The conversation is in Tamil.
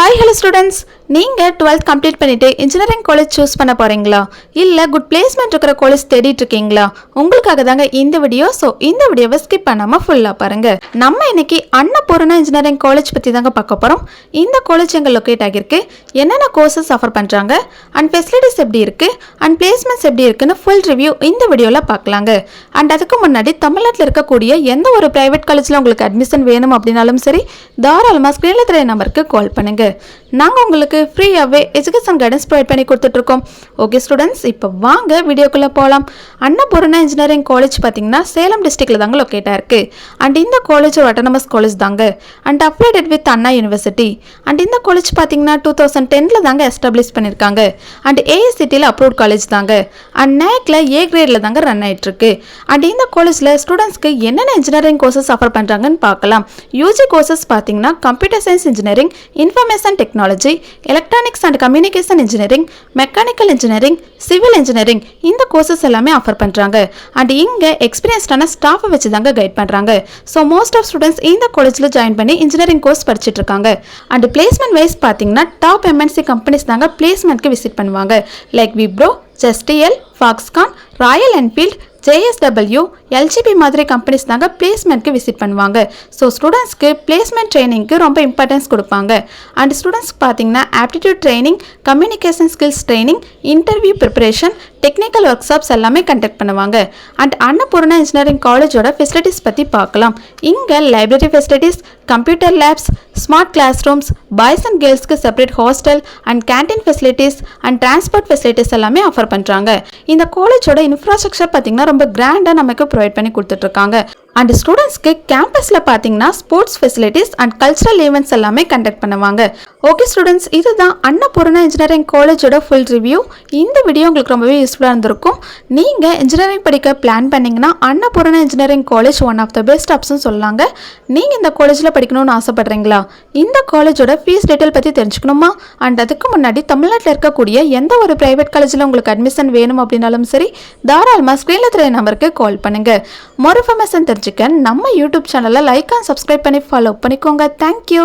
Hi hello students, நீங்கள் 12th கம்ப்ளீட் பண்ணிட்டு இன்ஜினியரிங் காலேஜ் சூஸ் பண்ண போறீங்களா இல்ல குட் பிளேஸ்மென்ட் இருக்கிற காலேஜ் தேடிட்டு இருக்கீங்களா? உங்களுக்காக தாங்க இந்த வீடியோ. சோ இந்த வீடியோவை ஸ்கிப் பண்ணாம ஃபுல்லா பாருங்க. நம்ம இன்னைக்கு அன்னபூர்ணா இன்ஜினியரிங் காலேஜ் பத்தி தாங்க பார்க்க போறோம். இந்த காலேஜ் எங்க லொகேட் ஆகிருக்கு, என்னென்ன கோர்சஸ் ஆஃபர் பண்றாங்க அண்ட் ஃபெசிலிட்டிஸ் எப்படி இருக்கு அண்ட் பிளேஸ்மெண்ட்ஸ் எப்படி இருக்குன்னு ஃபுல் ரிவ்யூ இந்த வீடியோல பார்க்கலாங்க. அண்ட் அதுக்கு முன்னாடி தமிழ்நாட்டில் இருக்கக்கூடிய எந்த ஒரு பிரைவேட் காலேஜ்ல உங்களுக்கு அட்மிஷன் வேணும் அப்படினாலும் சரி, தாராளமா ஸ்கிரீன்ல தெரிய நம்பருக்கு கால் பண்ணுங்க. நாங்கள் உங்களுக்கு ஃப்ரீயாகவே எஜுகேஷன் கைடன்ஸ் ப்ரொவைட் பண்ணி கொடுத்துட்ருக்கோம். ஓகே ஸ்டூடெண்ட்ஸ், இப்போ வாங்க வீடியோக்குள்ளே போகலாம். அன்னபூர்ணா இன்ஜினியரிங் காலேஜ் பார்த்தீங்கன்னா சேலம் டிஸ்ட்ரிக்டில் தாங்க லொக்கேட்டாக இருக்குது. அண்ட் இந்த காலேஜ் ஒரு அட்டானமஸ் காலேஜ் தாங்க. And அப்ளைடட் with Anna university. And இந்த காலேஜ் பார்த்தீங்கன்னா 2010 தாங்க எஸ்டாப்ளிஷ் பண்ணியிருக்காங்க. அண்ட் ஏஎஸ்சிட்டியில் அப்ரூவ்ட் காலேஜ் தாங்க. அண்ட் நேக்கில் ஏ கிரேடில் தாங்க ரன் ஆகிட்டுருக்கு. அண்ட் இந்த காலேஜில் ஸ்டூடெண்ட்ஸ்க்கு என்னென்ன இன்ஜினியரிங் கோர்சஸ் ஆஃபர் பண்ணுறாங்கன்னு பார்க்கலாம். யூஜி கோர்சஸ் பார்த்தீங்கன்னா computer science engineering, information technology, electronics and communication engineering, mechanical engineering, civil engineering, இந்த கோர்சஸ் எல்லாமே ஆஃபர் பண்ணுறாங்க. அண்ட் இங்கே எக்ஸ்பீரியன்ஸ்டான ஸ்டாஃபை வச்சு தாங்க கைட் பண்ணுறாங்க. ஸோ மோஸ்ட் ஆஃப் ஸ்டூடெண்ட்ஸ் இந்த காலேஜில் ஜாயின் பண்ணி இன்ஜினியரிங் கோர்ஸ் படிச்சுட்டு இருக்காங்க. அண்ட் பிளேஸ்மெண்ட் வைஸ் பார்த்தீங்கன்னா டாப் எம்என்சி கம்பெனிஸ் தாங்க பிளேஸ்மெண்ட்க்கு விசிட் பண்ணுவாங்க. லைக் விப்ரோ, ஜஸ்டிஎல், Foxconn, Royal Enfield, JSW, LGP மாதிரி கம்பெனிஸ் தாங்க பிளேஸ்மெண்ட்க்கு விசிட் பண்ணுவாங்க. ஸோ ஸ்டூடெண்ட்ஸ்க்கு பிளேஸ்மெண்ட் ட்ரைனிங்க்கு ரொம்ப இம்பார்ட்டன்ஸ் கொடுப்பாங்க. அண்ட் ஸ்டூடெண்ட்ஸ்க்கு பார்த்தீங்கன்னா aptitude training, communication skills training, interview preparation, technical workshops எல்லாமே கண்டக்ட் பண்ணுவாங்க. அண்ட் அன்னபூர்ணா இன்ஜினியரிங் காலேஜோட ஃபெசிலிட்டிஸ் பற்றி பார்க்கலாம். இங்கே library facilities, computer labs, smart class rooms, boys and கேர்ள்ஸ்க்கு separate hostel and canteen facilities and transport facilities எல்லாமே ஆஃபர் பண்ணுறாங்க. இந்த காலேஜோட இன்ஃப்ராஸ்ட்ரக்சர் பார்த்தீங்கன்னா ரொம்ப கிராண்டாக நமக்கு ப்ரொவைட் பண்ணி கொடுத்துட்ருக்காங்க. அண்ட் ஸ்டூடெண்ட்ஸ்க்கு கேம்பஸில் பார்த்தீங்கன்னா sports facilities and cultural events எல்லாமே கண்டக்ட் பண்ணுவாங்க. ஓகே ஸ்டூடெண்ட்ஸ், இதுதான் அன்னபூர்ணா இன்ஜினியரிங் காலேஜோட ஃபுல் ரிவ்யூ. இந்த வீடியோ உங்களுக்கு ரொம்பவே யூஸ்ஃபுல்லாக இருந்திருக்கும். நீங்கள் இன்ஜினியரிங் படிக்க பிளான் பண்ணிங்கன்னா Annapurna engineering college one of the best option சொல்லலாங்க. நீங்கள் இந்த காலேஜில் படிக்கணும்னு ஆசைப்படுறீங்களா? இந்த காலேஜோட ஃபீஸ் டீட்டெயில் பற்றி தெரிஞ்சுக்கணுமா? அண்ட் அதுக்கு முன்னாடி தமிழ்நாட்டில் இருக்கக்கூடிய எந்த ஒரு பிரைவேட் காலேஜில் உங்களுக்கு அட்மிஷன் வேணும் அப்படின்னாலும் சரி, தாராளமாக ஸ்க்ரீனில் தெரிய நம்பருக்கு கால் பண்ணுங்கள். மோர் இன்ஃபர்மேஷன் தெரிஞ்சுக்க நம்ம யூடியூப் சேனலை லைக் அண்ட் சப்ஸ்கிரைப் பண்ணி ஃபாலோ பண்ணிக்கோங்க. தேங்க்யூ.